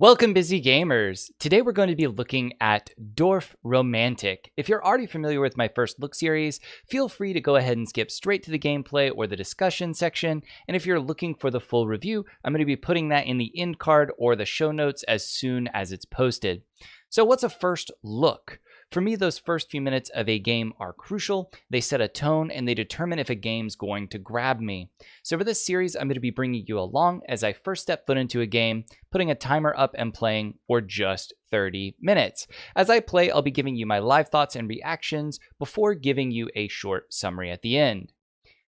Welcome, busy gamers! Today we're going to be looking at Dorf Romantik. If you're already familiar with my First Look series, feel free to go ahead and skip straight to the gameplay or the discussion section, and if you're looking for the full review, I'm going to be putting that in the end card or the show notes as soon as it's posted. So what's a first look? For me, those first few minutes of a game are crucial. They set a tone and they determine if a game's going to grab me. So for this series, I'm going to be bringing you along as I first step foot into a game, putting a timer up and playing for just 30 minutes. As I play, I'll be giving you my live thoughts and reactions before giving you a short summary at the end.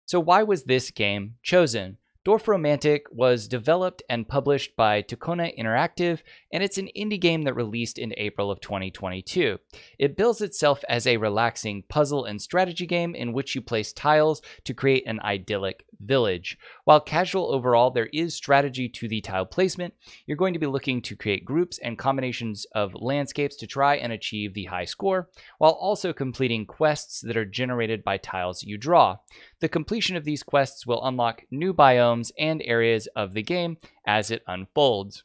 So why was this game chosen? Dorf Romantik was developed and published by Toukana Interactive, and it's an indie game that released in April of 2022. It bills itself as a relaxing puzzle and strategy game in which you place tiles to create an idyllic village. While casual overall, there is strategy to the tile placement. You're going to be looking to create groups and combinations of landscapes to try and achieve the high score, while also completing quests that are generated by tiles you draw. The completion of these quests will unlock new biomes and areas of the game as it unfolds.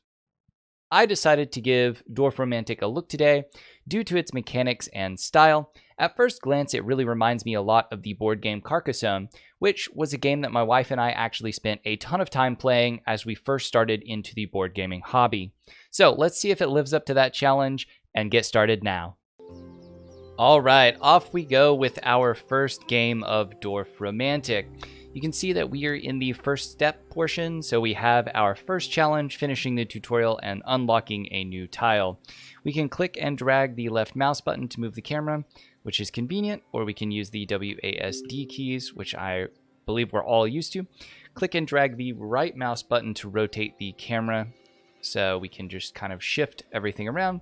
I decided to give Dorf Romantik a look today due to its mechanics and style. At first glance, it really reminds me a lot of the board game Carcassonne, which was a game that my wife and I actually spent a ton of time playing as we first started into the board gaming hobby. So let's see if it lives up to that challenge and get started now. All right, off we go with our first game of Dorf Romantik. You can see that we are in the first step portion, so we have our first challenge, finishing the tutorial and unlocking a new tile. We can click and drag the left mouse button to move the camera, which is convenient, or we can use the WASD keys, which I believe we're all used to. Click and drag the right mouse button to rotate the camera, so we can just kind of shift everything around,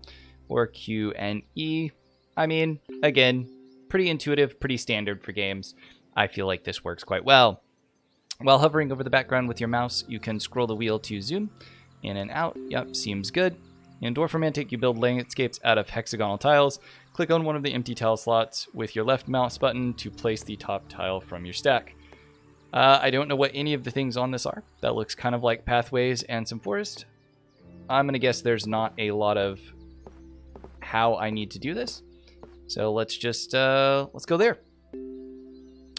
or Q and E. I mean, again, pretty intuitive, pretty standard for games. I feel like this works quite well. While hovering over the background with your mouse, you can scroll the wheel to zoom in and out. Yep, seems good. In Dorf Romantik, you build landscapes out of hexagonal tiles. Click on one of the empty tile slots with your left mouse button to place the top tile from your stack. I don't know what any of the things on this are. That looks kind of like pathways and some forest. I'm going to guess there's not a lot of how I need to do this. So let's just, let's go there.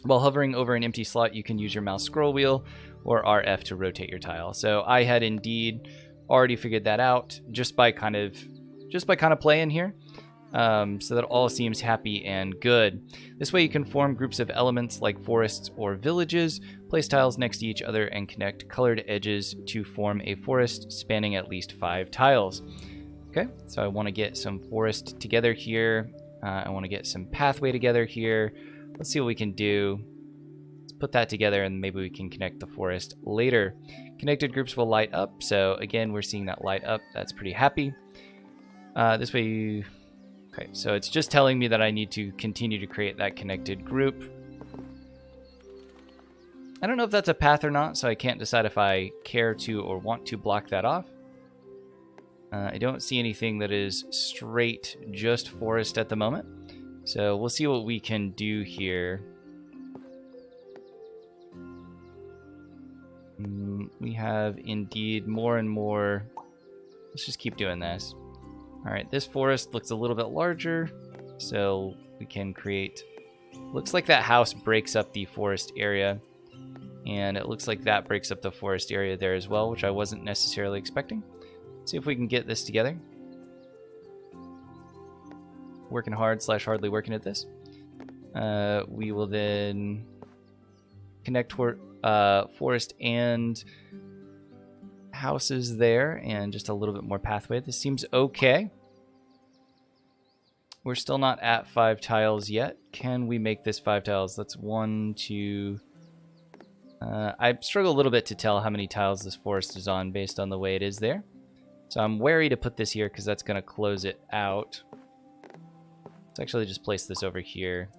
While hovering over an empty slot, you can use your mouse scroll wheel or RF to rotate your tile. So I had indeed already figured that out just by kind of playing here. So that all seems happy and good. This way you can form groups of elements like forests or villages, place tiles next to each other, and connect colored edges to form a forest spanning at least 5 tiles. Okay, so I want to get some forest together here. I want to get some pathway together here. Let's see what we can do. Let's put that together and maybe we can connect the forest later. Connected groups will light up. So again, we're seeing that light up. That's pretty happy. This way, okay, so it's just telling me that I need to continue to create that connected group. I don't know if that's a path or not, so I can't decide if I care to or want to block that off. I don't see anything that is straight just forest at the moment. So we'll see what we can do here. We have indeed more and more. Let's just keep doing this. All right, this forest looks a little bit larger, so we can create. Looks like that house breaks up the forest area, and it looks like that breaks up the forest area there as well, which I wasn't necessarily expecting. Let's see if we can get this together. Working hard / hardly working at this. We will then connect forest and houses there, and just a little bit more pathway. This seems okay. We're still not at 5 tiles yet. Can we make this 5 tiles? That's 1, 2. I struggle a little bit to tell how many tiles this forest is on based on the way it is there. So I'm wary to put this here because that's going to close it out. Let's actually just place this over here,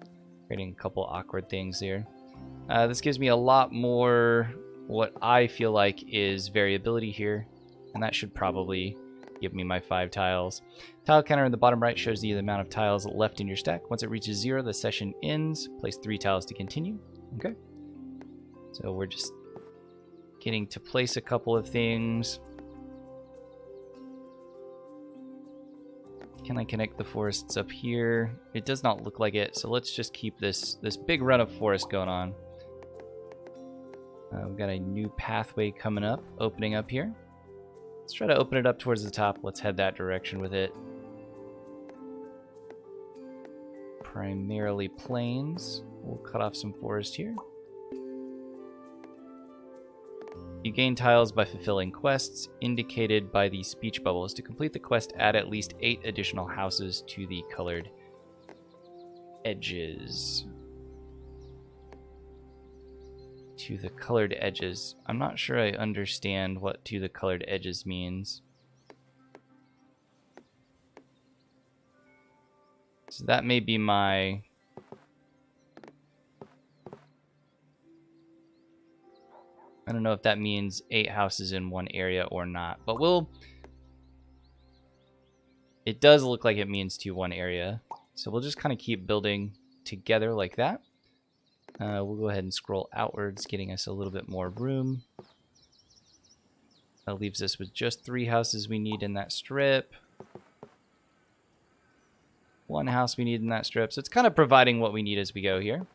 creating a couple awkward things here. This gives me a lot more what I feel like is variability here, and that should probably give me my 5 tiles. Tile counter in the bottom right shows you the amount of tiles left in your stack. Once it reaches 0, the session ends. Place 3 tiles to continue. Okay. So we're just getting to place a couple of things. Can I connect the forests up here? It does not look like it, so let's just keep this big run of forest going on. We've got a new pathway coming up, opening up here. Let's try to open it up towards the top. Let's head that direction with it. Primarily plains. We'll cut off some forest here. You gain tiles by fulfilling quests indicated by the speech bubbles. To complete the quest, add at least 8 additional houses to the colored edges. To the colored edges. I'm not sure I understand what to the colored edges means. So that may be my... I don't know if that means 8 houses in one area or not, but we'll... It does look like it means to one area, so we'll just kind of keep building together like that. We'll go ahead and scroll outwards, getting us a little bit more room. That leaves us with just 3 houses we need in that strip. 1 house we need in that strip, so it's kind of providing what we need as we go here.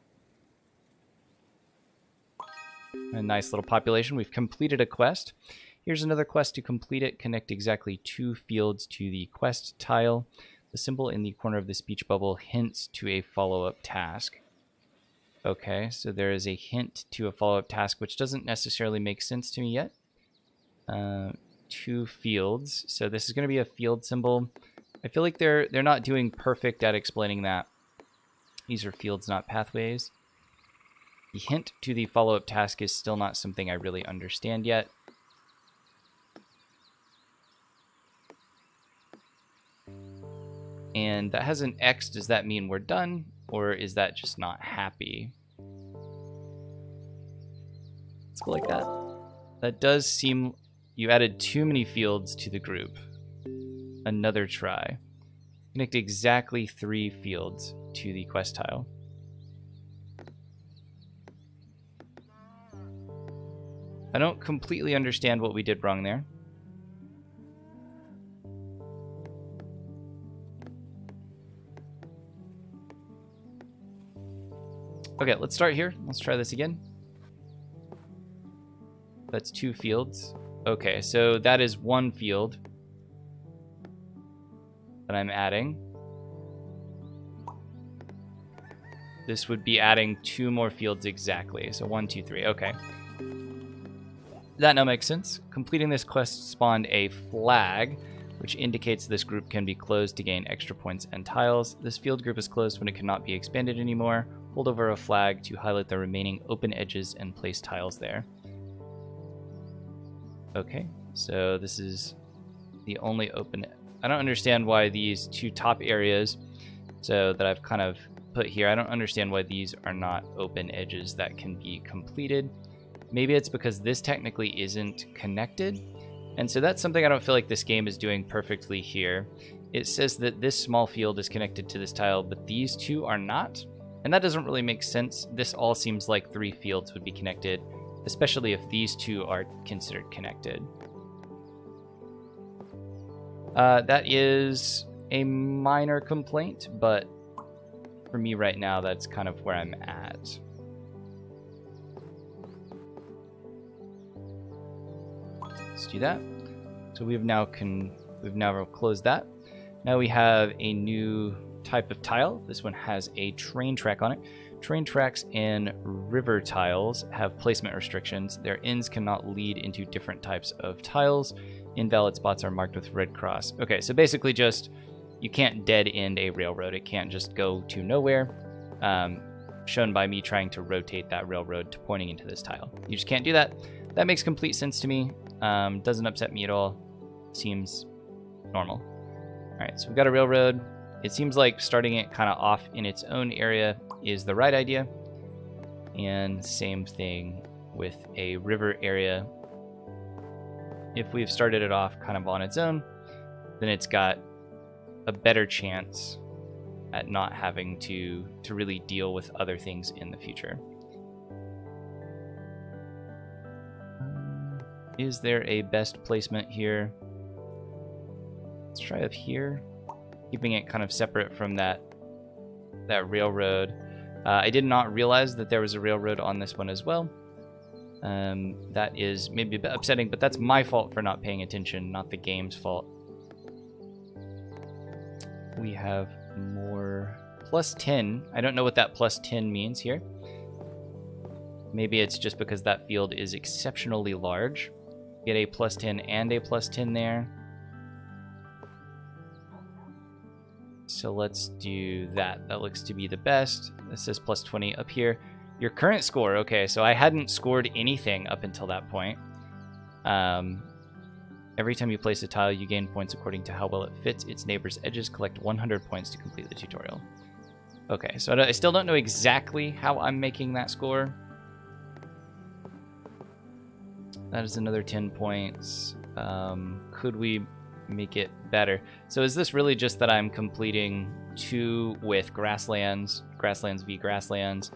A nice little population. We've completed a quest. Here's another quest to complete it. Connect exactly 2 fields to the quest tile. The symbol in the corner of the speech bubble hints to a follow-up task. Okay, so there is a hint to a follow-up task, which doesn't necessarily make sense to me yet. 2 fields. So this is going to be a field symbol. I feel like they're not doing perfect at explaining that. These are fields, not pathways. The hint to the follow-up task is still not something I really understand yet. And that has an X. Does that mean we're done? Or is that just not happy? Let's go like that. That does seem... You added too many fields to the group. Another try. Connect exactly 3 fields to the quest tile. I don't completely understand what we did wrong there. Okay, let's start here. Let's try this again. That's 2 fields. Okay, so that is 1 field that I'm adding. This would be adding 2 more fields exactly. So 1, 2, 3. Okay. That now makes sense. Completing this quest spawned a flag, which indicates this group can be closed to gain extra points and tiles. This field group is closed when it cannot be expanded anymore. Hold over a flag to highlight the remaining open edges and place tiles there. Okay, so this is the only open... I don't understand why these 2 top areas, so that I've kind of put here, I don't understand why these are not open edges that can be completed. Maybe it's because this technically isn't connected. And so that's something I don't feel like this game is doing perfectly here. It says that this small field is connected to this tile, but these 2 are not. And that doesn't really make sense. This all seems like 3 fields would be connected, especially if these 2 are considered connected. That is a minor complaint, but for me right now, that's kind of where I'm at. Let's do that. So we've now closed that. Now we have a new type of tile. This one has a train track on it. Train tracks and river tiles have placement restrictions. Their ends cannot lead into different types of tiles. Invalid spots are marked with red cross. Okay, so basically just you can't dead end a railroad. It can't just go to nowhere. Shown by me trying to rotate that railroad to pointing into this tile. You just can't do that. That makes complete sense to me. Doesn't upset me at all. Seems normal. All right, so we've got a railroad. It seems like starting it kind of off in its own area is the right idea. And same thing with a river area. If we've started it off kind of on its own, then it's got a better chance at not having to really deal with other things in the future. Is there a best placement here? Let's try up here. keeping it kind of separate from that railroad. I did not realize that there was a railroad on this one as well. That is maybe a bit upsetting, but that's my fault for not paying attention, not the game's fault. We have more plus 10. I don't know what that plus 10 means here. Maybe it's just because that field is exceptionally large. Get a plus 10 and a plus 10 there. So let's do that. That looks to be the best. This says plus 20 up here. Your current score. Okay, so I hadn't scored anything up until that point. Every time you place a tile, you gain points according to how well it fits its neighbor's edges. Collect 100 points to complete the tutorial. Okay, so I still don't know exactly how I'm making that score. That is another 10 points. Could we make it better? So is this really just that I'm completing 2 with grasslands v grasslands?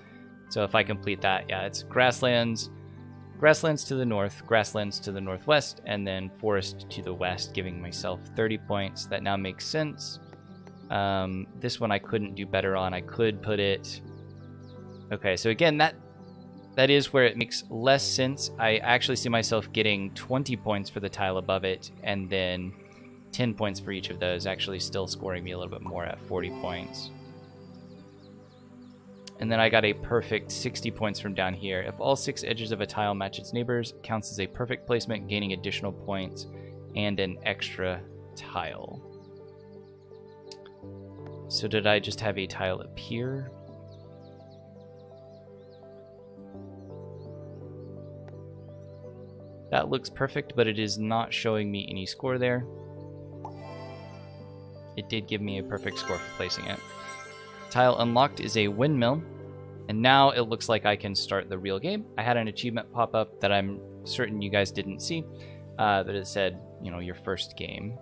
So if I complete that, yeah, it's grasslands to the north, grasslands to the northwest, and then forest to the west, giving myself 30 points. That now makes sense. This one I couldn't do better on. I could put it... Okay, so again, that is where it makes less sense. I actually see myself getting 20 points for the tile above it, and then 10 points for each of those, actually still scoring me a little bit more at 40 points. And then I got a perfect 60 points from down here. If all 6 edges of a tile match its neighbors, it counts as a perfect placement, gaining additional points and an extra tile. So did I just have a tile appear? That looks perfect, but it is not showing me any score there. It did give me a perfect score for placing it. Tile unlocked is a windmill, and now it looks like I can start the real game. I had an achievement pop up that I'm certain you guys didn't see, that it said, you know, your first game.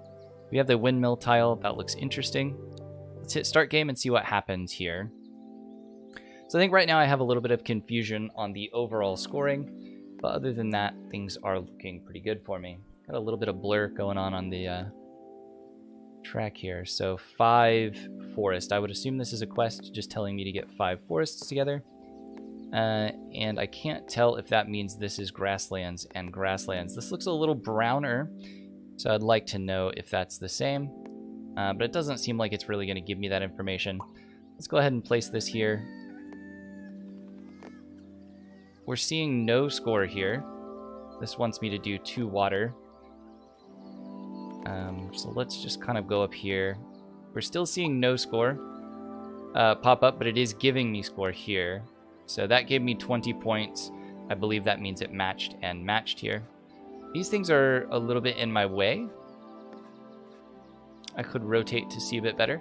We have the windmill tile. That looks interesting. Let's hit start game and see what happens here. So I think right now I have a little bit of confusion on the overall scoring, but other than that, things are looking pretty good for me. Got a little bit of blur going on the track here. So 5 forest. I would assume this is a quest just telling me to get 5 forests together. And I can't tell if that means this is grasslands and grasslands. This looks a little browner, so I'd like to know if that's the same. But it doesn't seem like it's really going to give me that information. Let's go ahead and place this here. We're seeing no score here. This wants me to do 2 water. So let's just kind of go up here. We're still seeing no score pop up, but it is giving me score here. So that gave me 20 points. I believe that means it matched and matched here. These things are a little bit in my way. I could rotate to see a bit better,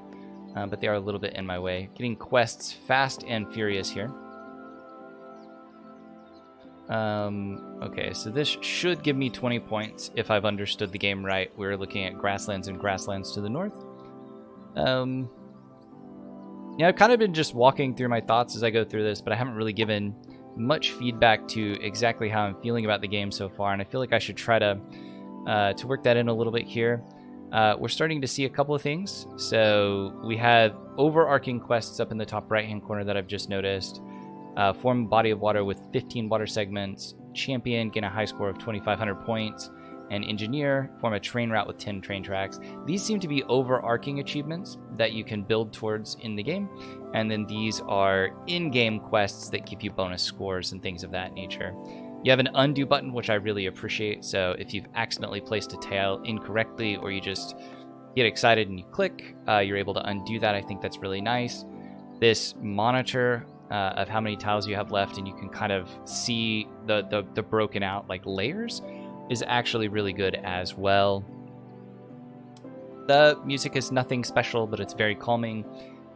but they are a little bit in my way. Getting quests fast and furious here. Okay, so this should give me 20 points if I've understood the game right. We're looking at grasslands and grasslands to the north. Yeah, I've kind of been just walking through my thoughts as I go through this, but I haven't really given much feedback to exactly how I'm feeling about the game so far, and I feel like I should try to work that in a little bit here. We're starting to see a couple of things. So we have overarching quests up in the top right-hand corner that I've just noticed. Form a body of water with 15 water segments. Champion, gain a high score of 2,500 points. And engineer, form a train route with 10 train tracks. These seem to be overarching achievements that you can build towards in the game. And then these are in-game quests that give you bonus scores and things of that nature. You have an undo button, which I really appreciate. So if you've accidentally placed a tile incorrectly, or you just get excited and you click, you're able to undo that. I think that's really nice. This monitor of how many tiles you have left, and you can kind of see the broken out like layers, is actually really good as well. The music is nothing special, but it's very calming.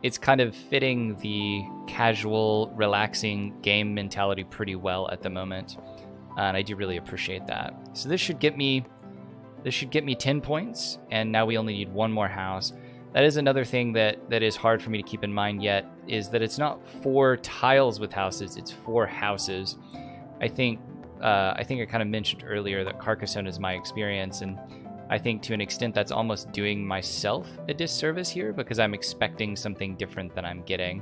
It's kind of fitting the casual, relaxing game mentality pretty well at the moment, and I do really appreciate that. So this should get me 10 points, and now we only need 1 more house. That is another thing that is hard for me to keep in mind yet, is that it's not 4 tiles with houses, it's 4 houses. I think I kind of mentioned earlier that Carcassonne is my experience, and I think to an extent that's almost doing myself a disservice here because I'm expecting something different than I'm getting.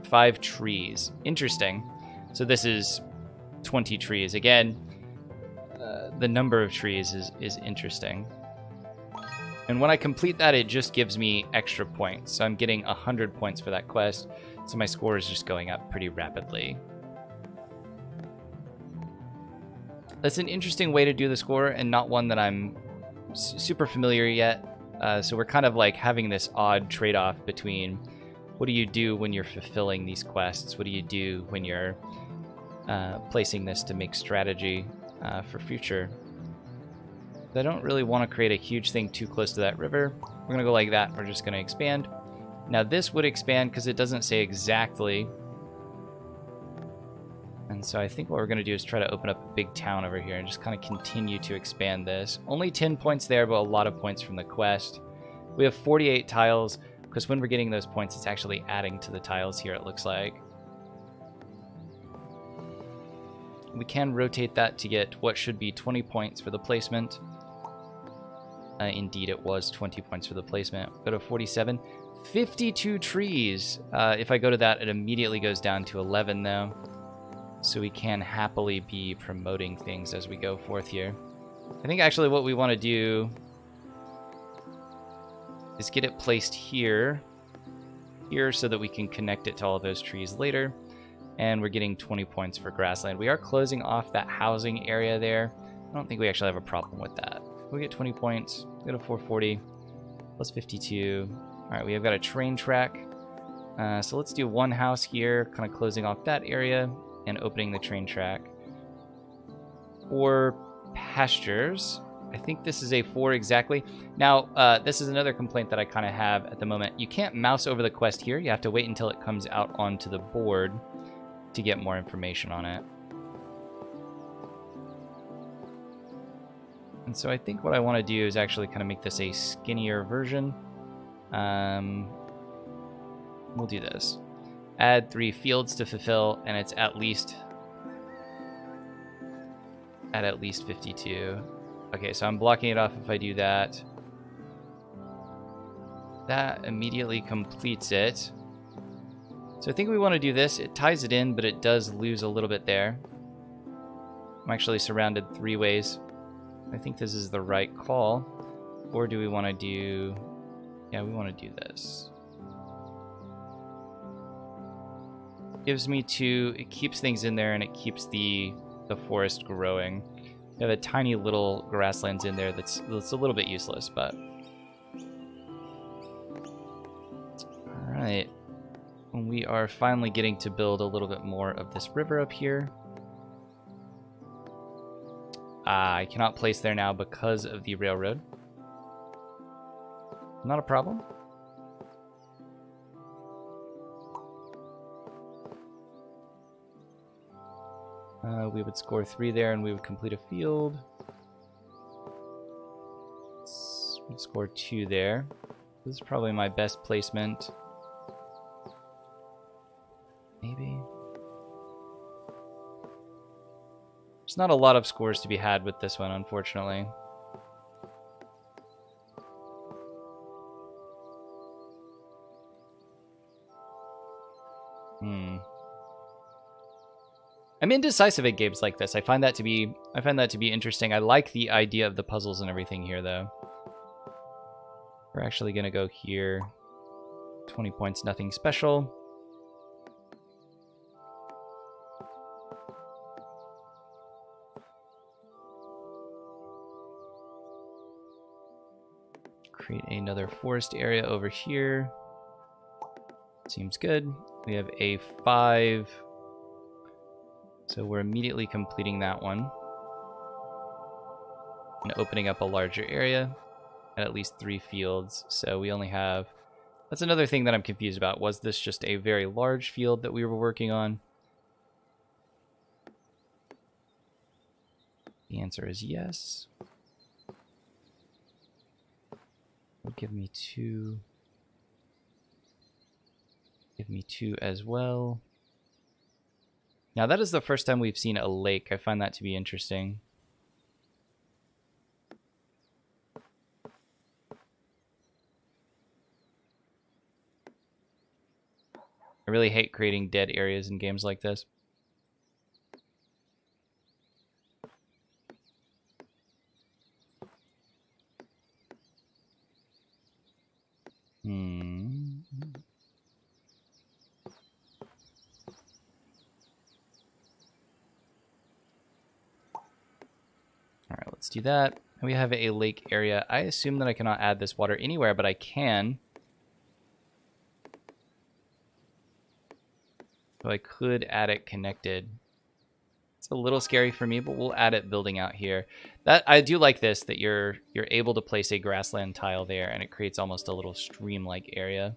5 trees. Interesting. So this is 20 trees. Again, the number of trees is interesting. And when I complete that, it just gives me extra points. So I'm getting 100 points for that quest. So my score is just going up pretty rapidly. That's an interesting way to do the score and not one that I'm super familiar yet. So we're kind of like having this odd trade-off between what do you do when you're fulfilling these quests? What do you do when you're placing this to make strategy for future? I don't really want to create a huge thing too close to that river. We're going to go like that. We're just going to expand. Now this would expand because it doesn't say exactly. And so I think what we're going to do is try to open up a big town over here and just kind of continue to expand this. Only 10 points there, but a lot of points from the quest. We have 48 tiles, because when we're getting those points, it's actually adding to the tiles here, it looks like. We can rotate that to get what should be 20 points for the placement. Indeed, it was 20 points for the placement. Go to 47. 52 trees. If I go to that, it immediately goes down to 11, though. So we can happily be promoting things as we go forth here. I think actually what we want to do is get it placed here so that we can connect it to all those trees later. And we're getting 20 points for grassland. We are closing off that housing area there. I don't think we actually have a problem with that. We get 20 points, go to 440, plus 52. All right, we have got a train track. So let's do one house here, kind of closing off that area and opening the train track. 4 pastures. I think this is a 4 exactly. Now, this is another complaint that I kind of have at the moment. You can't mouse over the quest here. You have to wait until it comes out onto the board to get more information on it. And so I think what I want to do is actually kind of make this a skinnier version. We'll do this. Add 3 fields to fulfill, and it's at least 52. Okay, so I'm blocking it off if I do that. That immediately completes it. So I think we want to do this. It ties it in, but it does lose a little bit there. I'm actually surrounded 3 ways. I think this is the right call. Or do we want to do... Yeah, we want to do this. Gives me 2. It keeps things in there, and it keeps the forest growing. We have a tiny little grasslands in there that's a little bit useless, but... Alright. We are finally getting to build a little bit more of this river up here. I cannot place there now because of the railroad. Not a problem. We would score 3 there, and we would complete a field. We'd score 2 there. This is probably my best placement. Maybe. There's not a lot of scores to be had with this one, unfortunately. I'm indecisive at games like this. I find that to be interesting. I like the idea of the puzzles and everything here, though. We're actually gonna go here. 20 points, nothing special. Create another forest area over here. Seems good. We have a 5. So we're immediately completing that one. And opening up a larger area at least 3 fields. So we only have... That's another thing that I'm confused about. Was this just a very large field that we were working on? The answer is yes. Would give me 2. Give me 2 as well. Now that is the first time we've seen a lake. I find that to be interesting. I really hate creating dead areas in games like this. All right, let's do that. We have a lake area. I assume that I cannot add this water anywhere, but I can. So I could add it connected. It's a little scary for me, but we'll add it building out here. That I do like this, that you're able to place a grassland tile there, and it creates almost a little stream-like area.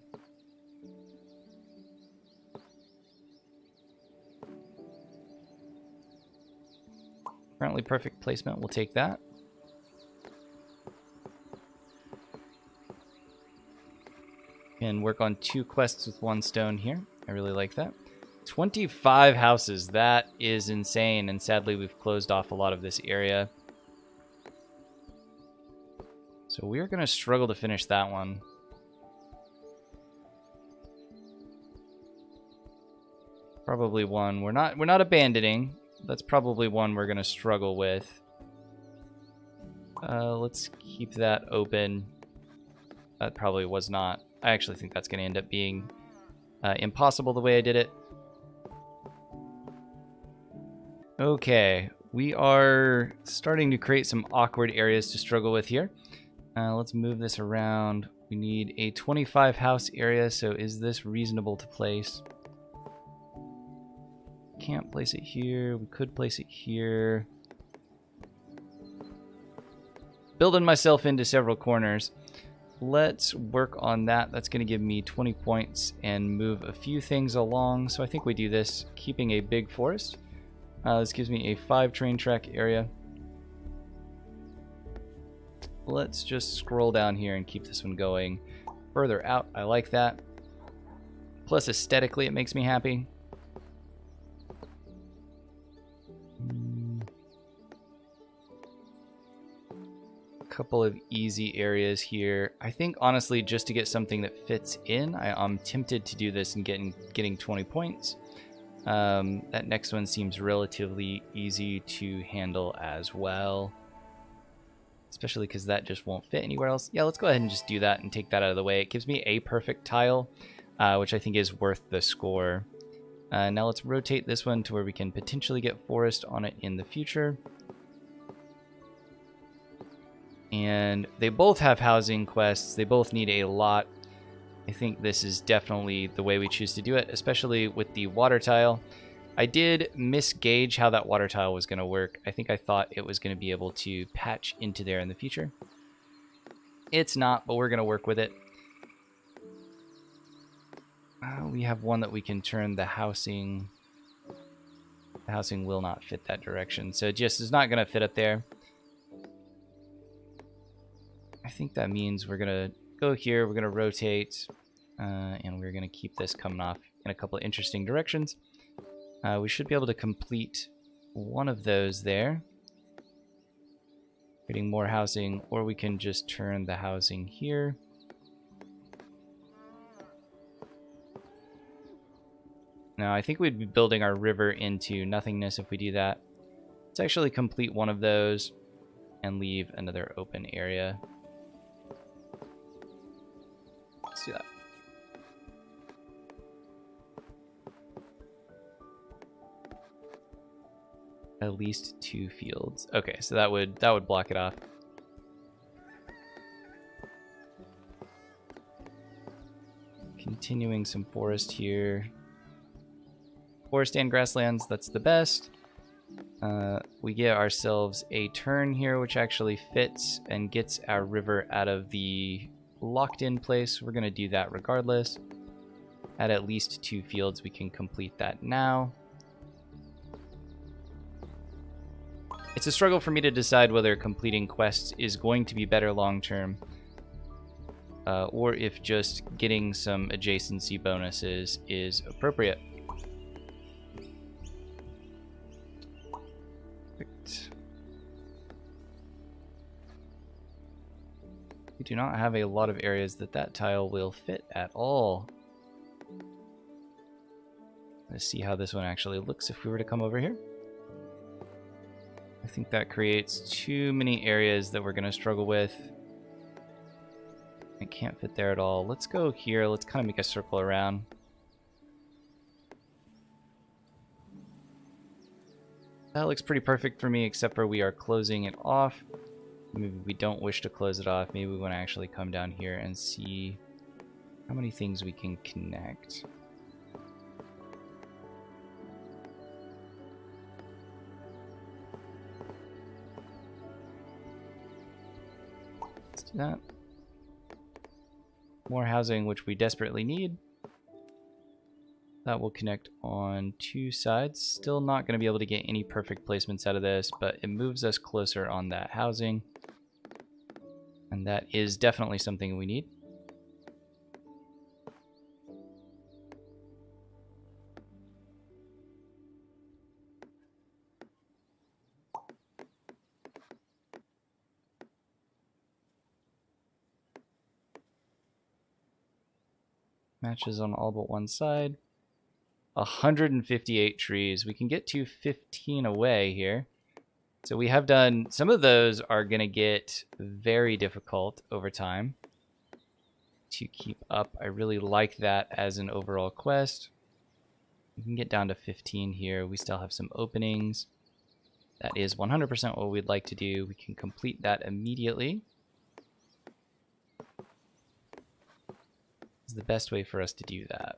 Currently perfect placement. We'll take that. And work on 2 quests with 1 stone here. I really like that. 25 houses. That is insane. And sadly, we've closed off a lot of this area. So we're going to struggle to finish that one. Probably one we're not abandoning. That's probably one we're going to struggle with. Let's keep that open. That probably was not. I actually think that's going to end up being impossible the way I did it. Okay, we are starting to create some awkward areas to struggle with here. Let's move this around. We need a 25 house area, so is this reasonable to place? Can't place it here. We could place it here. Building myself into several corners. Let's work on that. That's going to give me 20 points and move a few things along. So I think we do this, keeping a big forest. This gives me a 5 train track area. Let's just scroll down here and keep this one going further out. I like that. Plus aesthetically it makes me happy. Couple of easy areas here. I think honestly just to get something that fits in, I'm tempted to do this and getting 20 points. That next one seems relatively easy to handle as well, especially because that just won't fit anywhere else. Yeah, let's go ahead and just do that and take that out of the way. It gives me a perfect tile, which I think is worth the score. Now let's rotate this one to where we can potentially get forest on it in the future. And they both have housing quests. They both need a lot. I think this is definitely the way we choose to do it, especially with the water tile. I did misgauge how that water tile was going to work. I think I thought it was going to be able to patch into there in the future. It's not, but we're going to work with it. We have one that we can turn the housing. The housing will not fit that direction, so it just is not going to fit up there. I think that means we're going to go here, we're going to rotate, and we're going to keep this coming off in a couple of interesting directions. We should be able to complete one of those there, creating more housing, or we can just turn the housing here. Now, I think we'd be building our river into nothingness if we do that. Let's actually complete one of those and leave another open area. Let's do that. At least 2 fields. Okay, so that would block it off. Continuing some forest here. Forest and grasslands, that's the best. We get ourselves a turn here, which actually fits and gets our river out of the locked-in place. We're going to do that regardless. At least 2 fields, we can complete that now. It's a struggle for me to decide whether completing quests is going to be better long-term, or if just getting some adjacency bonuses is appropriate. Perfect. We do not have a lot of areas that tile will fit at all. Let's see how this one actually looks if we were to come over here. I think that creates too many areas that we're going to struggle with. It can't fit there at all. Let's go here. Let's kind of make a circle around. That looks pretty perfect for me, except for we are closing it off. Maybe we don't wish to close it off. Maybe we want to actually come down here and see how many things we can connect. Let's do that. More housing, which we desperately need. That will connect on 2 sides. Still not going to be able to get any perfect placements out of this, but it moves us closer on that housing. And that is definitely something we need. Matches on all but one side. 158 trees. We can get to 15 away here. So we have done, some of those are going to get very difficult over time to keep up. I really like that as an overall quest. We can get down to 15 here. We still have some openings. That is 100% what we'd like to do. We can complete that immediately. This is the best way for us to do that.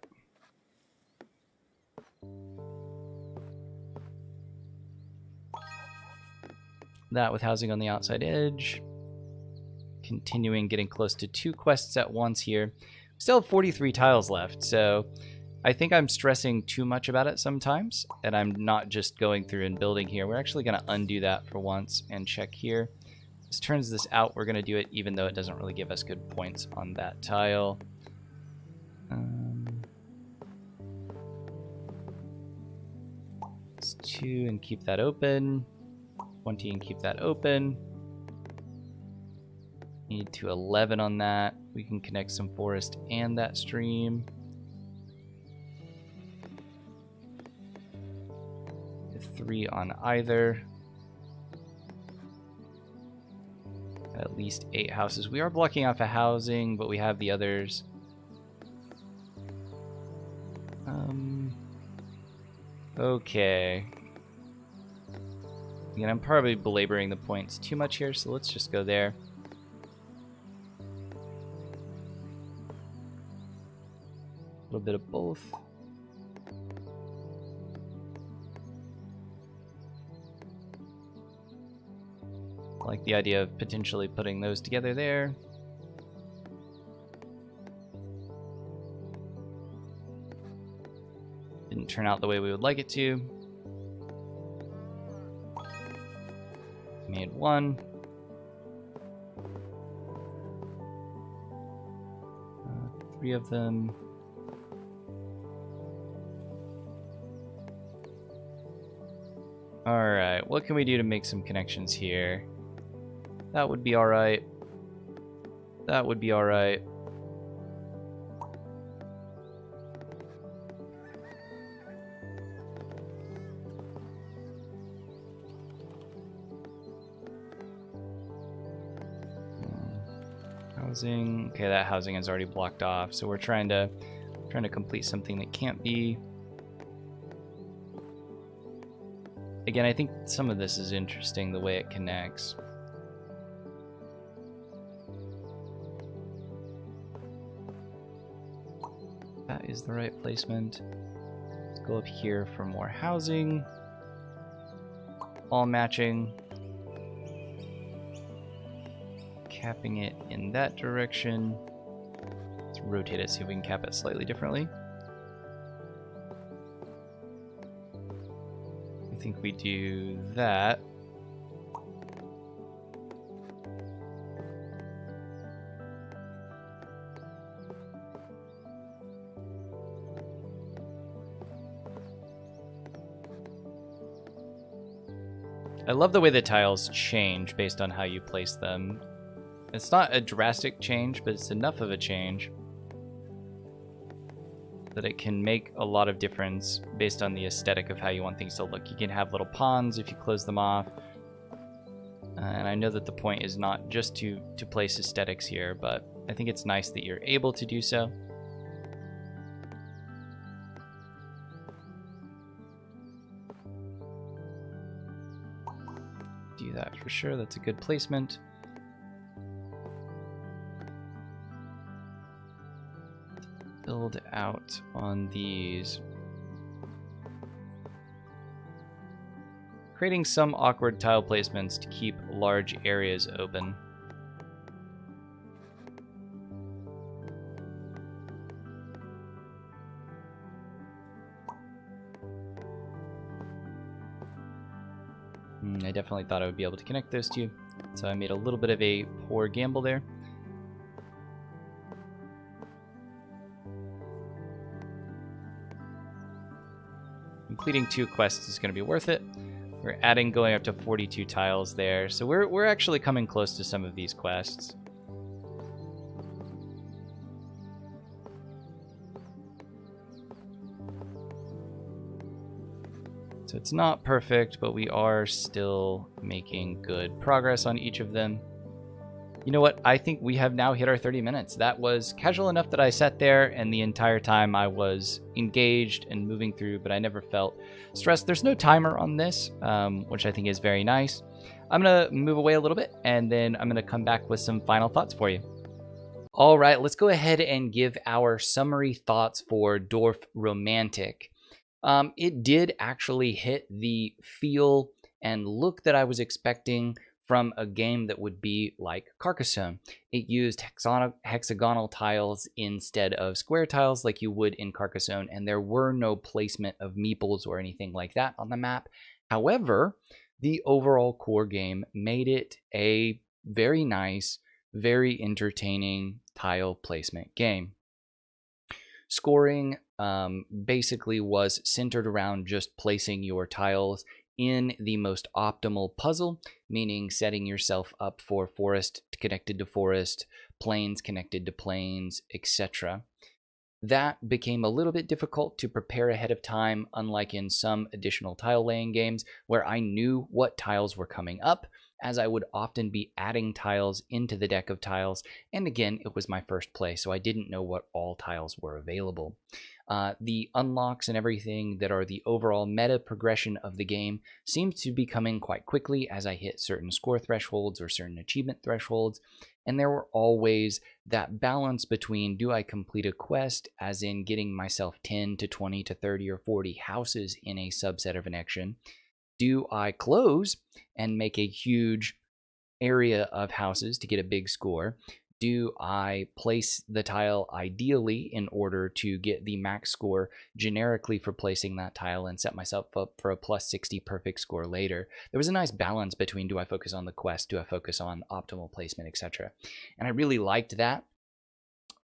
That with housing on the outside edge. Continuing getting close to 2 quests at once here. We still have 43 tiles left, so I think I'm stressing too much about it sometimes, and I'm not just going through and building here. We're actually going to undo that for once and check here. This turns this out. We're going to do it even though it doesn't really give us good points on that tile. It's 2 and keep that open. 20 and keep that open. Need to 11 on that. We can connect some forest and that stream. 3 on either. At least 8 houses. We are blocking off a housing, but we have the others. Okay. Again, I'm probably belaboring the points too much here, so let's just go there. A little bit of both. I like the idea of potentially putting those together there. Didn't turn out the way we would like it to. Made 1. 3 of them. Alright, what can we do to make some connections here? That would be alright. That would be alright. Housing. Okay, that housing is already blocked off, so we're trying to complete something that can't be. Again, I think some of this is interesting, the way it connects. That is the right placement. Let's go up here for more housing. All matching. Capping it in that direction. Let's rotate it, see if we can cap it slightly differently. I think we do that. I love the way the tiles change based on how you place them. It's not a drastic change, but it's enough of a change. that it can make a lot of difference based on the aesthetic of how you want things to look. You can have little ponds if you close them off. And I know that the point is not just to place aesthetics here, but I think it's nice that you're able to do so. Do that for sure. That's a good placement. Build out on these. Creating some awkward tile placements to keep large areas open. I definitely thought I would be able to connect those two, so I made a little bit of a poor gamble there. Completing 2 quests is going to be worth it. We're adding going up to 42 tiles there, so we're actually coming close to some of these quests. So it's not perfect, but we are still making good progress on each of them. You know what? I think we have now hit our 30 minutes. That was casual enough that I sat there and the entire time I was engaged and moving through, but I never felt stressed. There's no timer on this, which I think is very nice. I'm going to move away a little bit, and then I'm going to come back with some final thoughts for you. All right, let's go ahead and give our summary thoughts for Dorf Romantik. It did actually hit the feel and look that I was expecting from a game that would be like Carcassonne. It used hexagonal tiles instead of square tiles like you would in Carcassonne, and there were no placement of meeples or anything like that on the map. However, the overall core game made it a very nice, very entertaining tile placement game. Scoring basically was centered around just placing your tiles in the most optimal puzzle, meaning setting yourself up for forest connected to forest, plains connected to plains, etc. That became a little bit difficult to prepare ahead of time, unlike in some additional tile laying games where I knew what tiles were coming up, as I would often be adding tiles into the deck of tiles. And again, it was my first play, so I didn't know what all tiles were available. The unlocks and everything that are the overall meta progression of the game seemed to be coming quite quickly as I hit certain score thresholds or certain achievement thresholds. And there were always that balance between, do I complete a quest, as in getting myself 10 to 20 to 30 or 40 houses in a subset of an action? Do I close and make a huge area of houses to get a big score? Do I place the tile ideally in order to get the max score generically for placing that tile and set myself up for a plus 60 perfect score later? There was a nice balance between, do I focus on the quest, do I focus on optimal placement, etc. And I really liked that.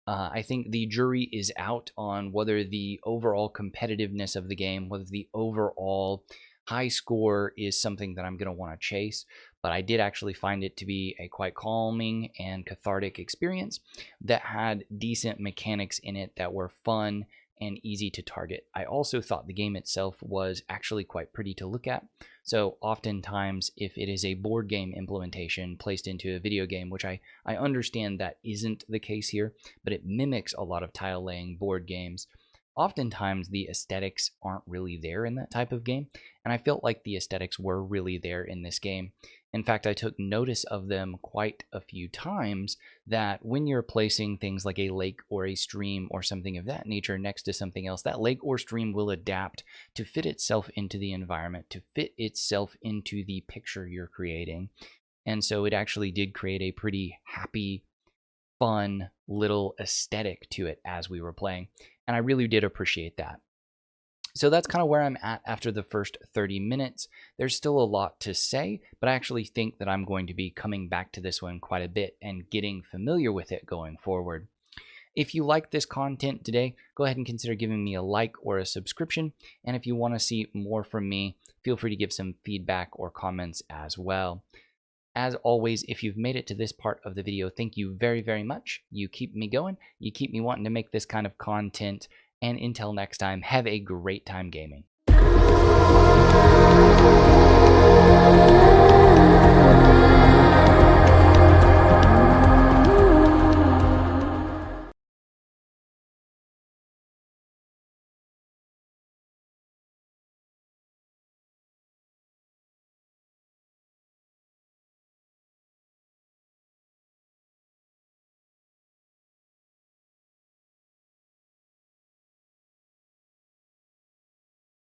I think the jury is out on whether the overall competitiveness of the game, whether the overall high score is something that I'm going to want to chase, but I did actually find it to be a quite calming and cathartic experience that had decent mechanics in it that were fun and easy to target. I also thought the game itself was actually quite pretty to look at. So oftentimes, if it is a board game implementation placed into a video game, which I understand that isn't the case here, but it mimics a lot of tile laying board games, oftentimes the aesthetics aren't really there in that type of game, and I felt like the aesthetics were really there in this game. In fact, I took notice of them quite a few times, that when you're placing things like a lake or a stream or something of that nature next to something else, that lake or stream will adapt to fit itself into the environment, to fit itself into the picture you're creating. And so it actually did create a pretty happy, fun little aesthetic to it as we were playing. And I really did appreciate that. So that's kind of where I'm at after the first 30 minutes. There's still a lot to say, but I actually think that I'm going to be coming back to this one quite a bit and getting familiar with it going forward. If you like this content today, go ahead and consider giving me a like or a subscription. And if you want to see more from me, feel free to give some feedback or comments as well. As always, if you've made it to this part of the video, thank you very, very much. You keep me going. You keep me wanting to make this kind of content and until next time, have a great time gaming.